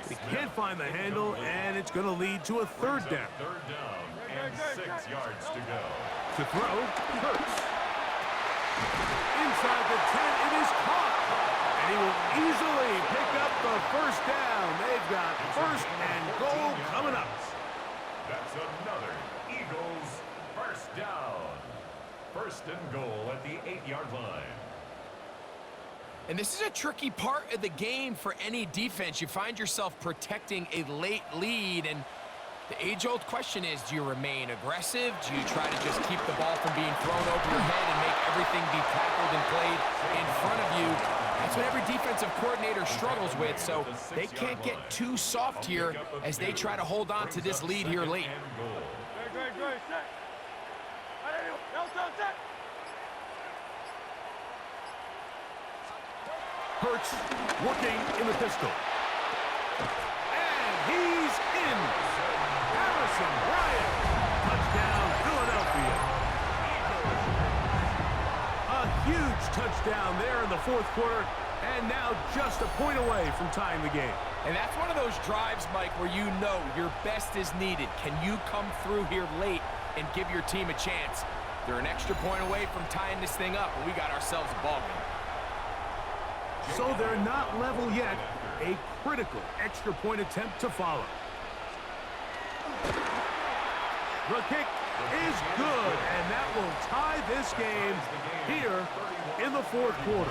He can't find the handle, and it's going to lead to a third down. Third down and 6 yards to go. To throw, Hurts. Inside the 10, it is caught. And he will easily pick up the first down. They've got first and goal coming up. That's another Eagles first down. First and goal at the 8-yard line. And this is a tricky part of the game for any defense. You find yourself protecting a late lead, and the age-old question is, do you remain aggressive? Do you try to just keep the ball from being thrown over your head and make everything be tackled and played in front of you? That's what every defensive coordinator struggles with, so they can't get too soft here as they try to hold on to this lead here late. Hurts working in the pistol. And he's in. Harrison Bryant. Touchdown, Philadelphia. A huge touchdown there in the fourth quarter, and now just a point away from tying the game. And that's one of those drives, Mike, where you know your best is needed. Can you come through here late and give your team a chance? They're an extra point away from tying this thing up, and we got ourselves a ball game. So they're not level yet. A critical extra point attempt to follow. The kick is good, and that will tie this game here in the fourth quarter.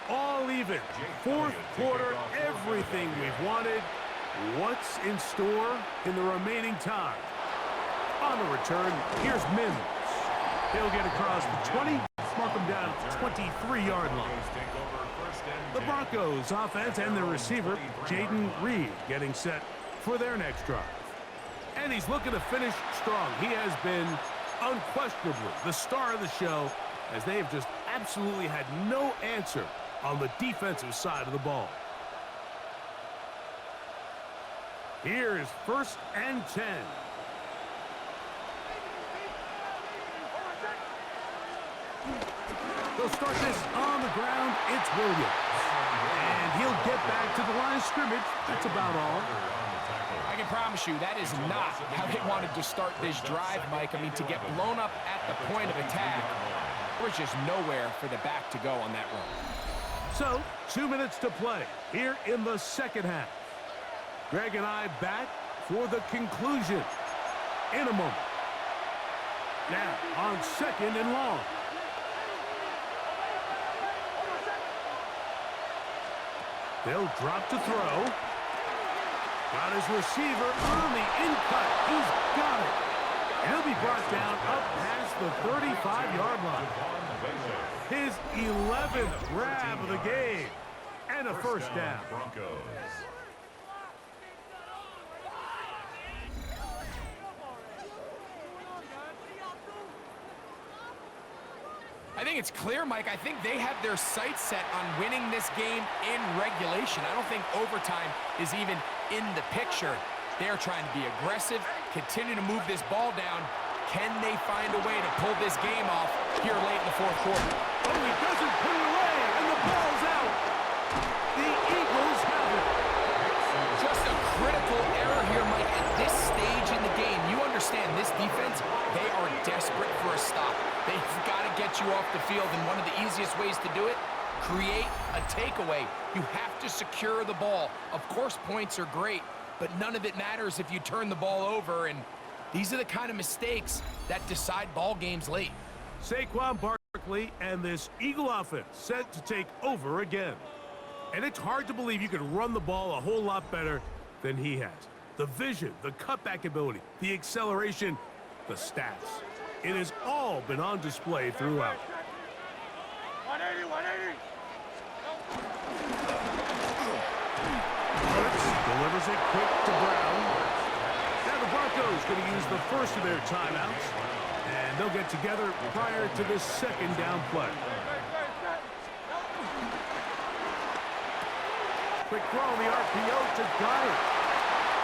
All even. Fourth quarter, everything we've wanted. What's in store in the remaining time? On the return, here's Mims. He'll get across the 20, mark him down at the 23-yard line. The Broncos offense and their receiver, Jaden Reed, getting set for their next drive. And he's looking to finish strong. He has been unquestionably the star of the show, as they have just absolutely had no answer on the defensive side of the ball. Here is first and 10. They'll start this on the ground. It's Williams. And he'll get back to the line of scrimmage. That's about all. I can promise you that is not how they wanted to start this drive, Mike. I mean, to get blown up at the point of attack, there was just nowhere for the back to go on that run. So, 2 minutes to play here in the second half. Greg and I back for the conclusion in a moment. Now, on second and long. They'll drop to throw. Got his receiver on the in-cut. He's got it. And he'll be brought down up past the 35-yard line. His 11th grab of the game. And a first down. I think it's clear, Mike. I think they have their sights set on winning this game in regulation. I don't think overtime is even in the picture. They're trying to be aggressive, continue to move this ball down. Can they find a way to pull this game off here late in the fourth quarter? Oh, he doesn't put it away, and the ball's out. The Eagles have it. Just a critical error here, Mike, at this stage in the game. You understand this defense, they are desperate for a stop. They've got to get you off the field, and one of the easiest ways to do it create a takeaway. You have to secure the ball. Of course, points are great, but none of it matters if you turn the ball over, and these are the kind of mistakes that decide ball games late. Saquon Barkley and this Eagle offense set to take over again. And it's hard to believe you could run the ball a whole lot better than he has. The vision, the cutback ability, the acceleration, the stats. It has all been on display throughout. 180, 180. Hurts delivers it quick to Brown. Now the Broncos going to use the first of their timeouts, and they'll get together prior to this second down play. Quick throw on the RPO to Goddard.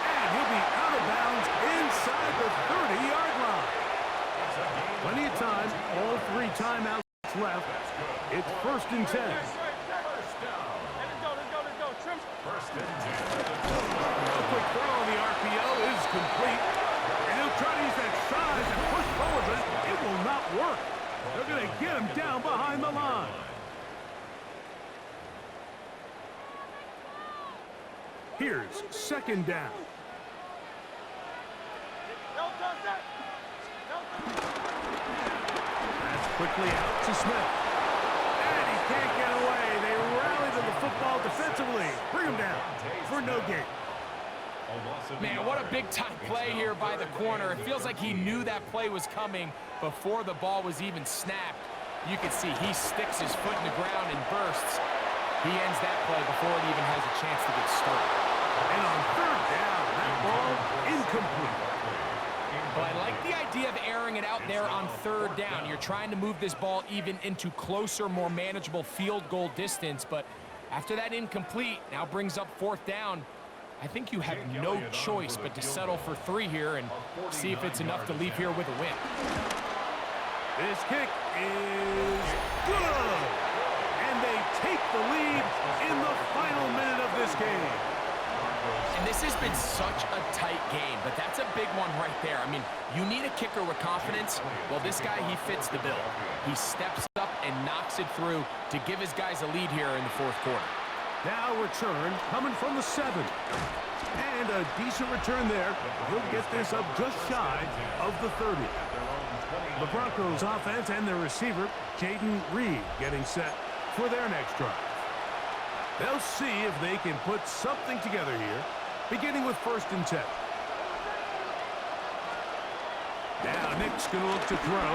And he'll be out of bounds inside the 30-yard line. Plenty of time, all 3 timeouts left. It's 1st and 10. First and 10. A quick throw on the RPO is complete. And he'll try to use that size and push forward, but it will not work. They're going to get him down behind the line. Here's 2nd down. That's quickly out to Smith. And he can't get away. They rally to the football defensively. Bring him down for no gain. Man, what a big-time play here by the corner. It feels like he knew that play was coming before the ball was even snapped. You can see he sticks his foot in the ground and bursts. He ends that play before it even has a chance to get started. And on 3rd down, that ball incomplete. But I like the idea of airing it out there on 3rd down. You're trying to move this ball even into closer, more manageable field goal distance. But after that incomplete, now brings up 4th down. I think you have no choice but to settle for 3 here and see if it's enough to leave here with a win. This kick is good. And they take the lead in the final minute of this game. And this has been such a tight game, but that's a big one right there. I mean, you need a kicker with confidence. Well, this guy, he fits the bill. He steps up and knocks it through to give his guys a lead here in the 4th quarter. Now return coming from the 7. And a decent return there. He'll get this up just shy of the 30. The Broncos offense and their receiver, Jaden Reed, getting set for their next drive. They'll see if they can put something together here, beginning with 1st and 10. Now Nick's going to look to throw.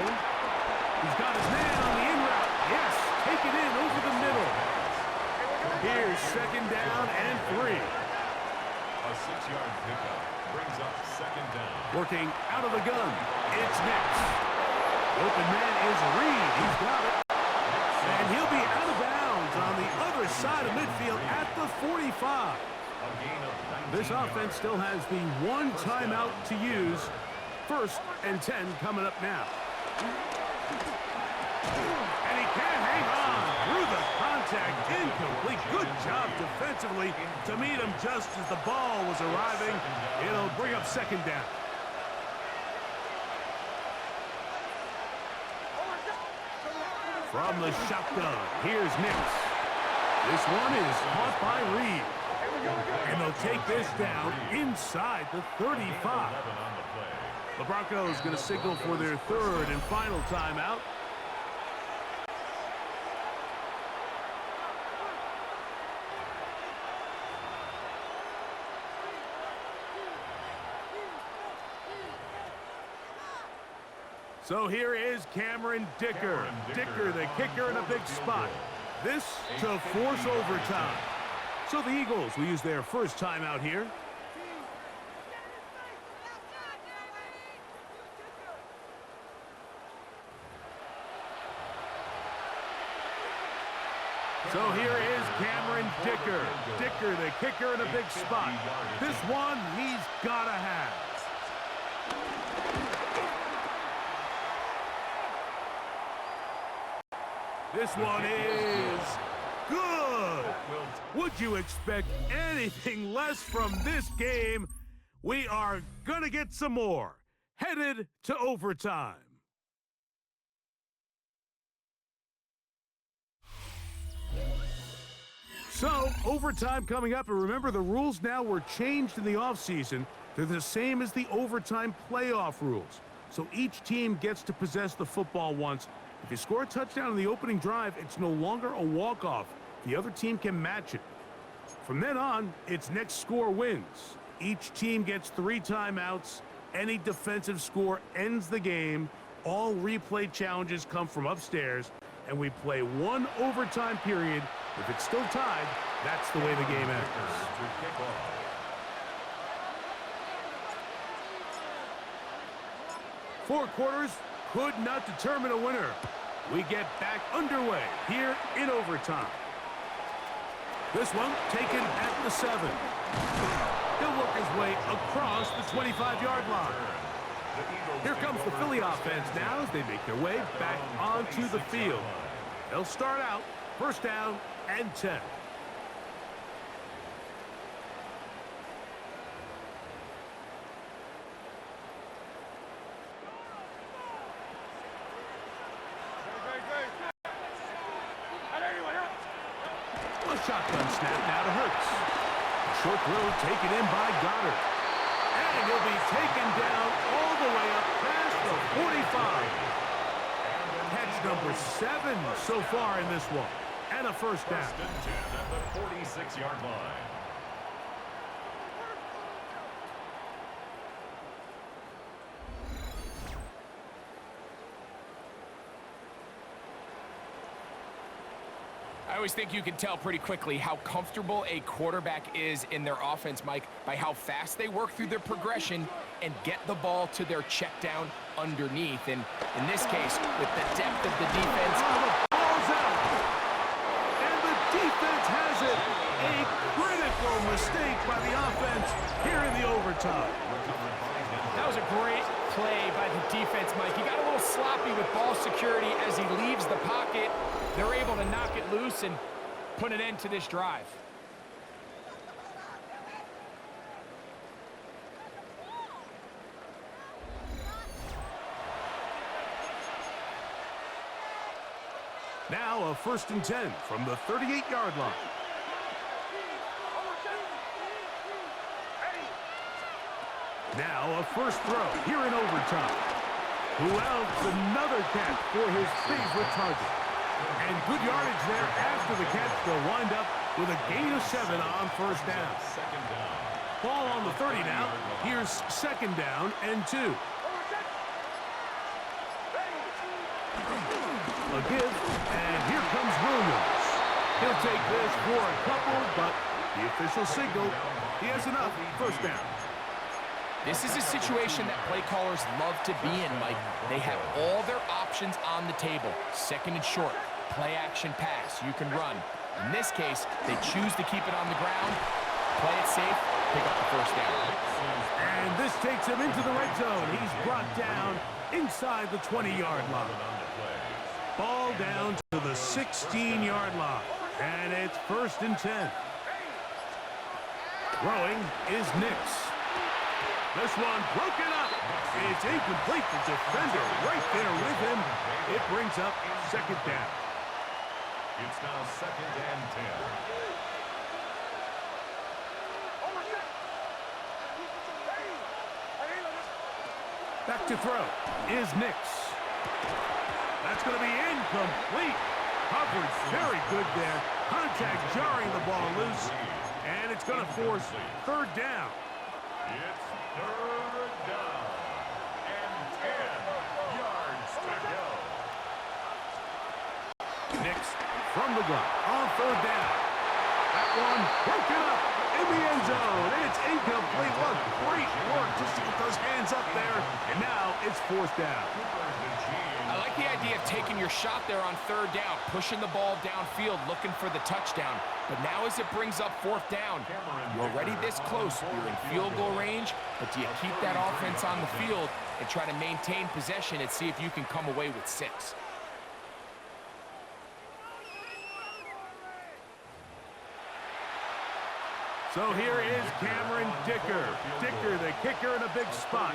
He's got his man on the in route. Yes, take it in over the middle. Here's 2nd down and 3. A 6-yard pickup brings up 2nd down. Working out of the gun. It's Nick. Open man is Reed. He's got it. And he'll be out of bounds on the other side of midfield at the 45. This offense still has the 1 timeout to use. 1st and 10 coming up now. And he can't hang on through the contact. Incomplete. Good job defensively to meet him just as the ball was arriving. It'll bring up 2nd down. From the shotgun, here's Nix. This one is caught by Reed. And they'll take this down inside the 35. The Broncos going to signal for their 3rd and final timeout. So here is Cameron Dicker. Dicker, the kicker, in a big spot. This to force overtime. So the Eagles will use their first timeout here. So here is Cameron Dicker. Dicker, the kicker, in a big spot. This one he's got to have. This one is good. Would you expect anything less from this game? We are going to get some more. Headed to overtime. Overtime coming up, and remember the rules now were changed in the offseason. They're the same as the overtime playoff rules. So each team gets to possess the football once. If you score a touchdown in the opening drive, it's no longer a walk-off. The other team can match it. From then on, it's next score wins. Each team gets 3 timeouts. Any defensive score ends the game. All replay challenges come from upstairs, and we play 1 overtime period. If it's still tied, that's the way the game ends. 4 quarters could not determine a winner. We get back underway here in overtime. This one taken at the 7. He'll work his way across the 25-yard line. Here comes the Philly offense now as they make their way back onto the field. They'll start out first down and 10. A shotgun snap now to Hurts. A short throw taken in by Goddard. And he'll be taken down all the way up past the 45. Catch number 7 so far in this one. And a first down. First and 10 at the 46-yard line. I always think you can tell pretty quickly how comfortable a quarterback is in their offense, Mike, by how fast they work through their progression and get the ball to their check down underneath. And in this case, with the depth of the defense. The ball's out. And the defense has it. A critical mistake by the offense here in the overtime. That was a great play by the defense, Mike. He got a little sloppy with ball security as he leaves the pocket. They're able to knock it loose and put an end to this drive. Now a first and 10 from the 38-yard line. Now a first throw here in overtime. Who else? Another catch for his favorite target. And good yardage there after the catch. They'll wind up with a gain of 7 on first down. Ball on the 30 now. Here's second down and 2. A give, and here comes Williams. He'll take this for a couple, but the official signal, he has enough. First down. This is a situation that play callers love to be in, Mike. They have all their options on the table. Second and short, play action pass, you can run. In this case, they choose to keep it on the ground, play it safe, pick up the first down. And this takes him into the red zone. He's brought down inside the 20-yard line. Ball down to the 16-yard line. And it's first and 10. Throwing is Nix. This one broken up. It's incomplete. The defender right there with him. It brings up second down. It's now second and 10. Back to throw is Nix. That's going to be incomplete. Coverage very good there. Contact jarring the ball loose. And it's going to force third down. It's third down and 10 yards to go. Nix from the gun on third down. That one broken up in the end zone. It's incomplete. What great work just to get those hands up there. And now it's fourth down. I like the idea of taking your shot there on third down, pushing the ball downfield, looking for the touchdown. But now as it brings up fourth down, you're already this close. You're in field goal range, but do you keep that offense on the field and try to maintain possession and see if you can come away with 6? So here is Cameron Dicker. Dicker, the kicker, in a big spot.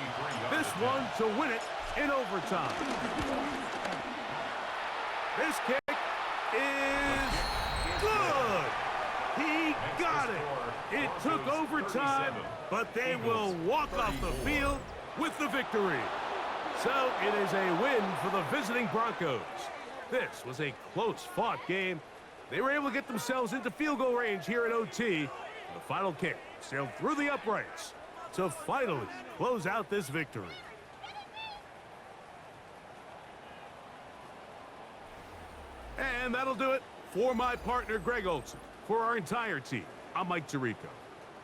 This one to win it in overtime. This kick is good. He Got it. It took overtime, but they will walk off the field with the victory. So it is a win for the visiting Broncos. This was a close-fought game. They were able to get themselves into field goal range here at OT. The final kick sailed through the uprights to finally close out this victory. And that'll do it for my partner, Greg Olson. For our entire team, I'm Mike Tirico.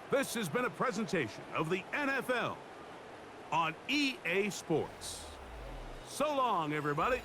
This has been a presentation of the NFL on EA Sports. So long, everybody.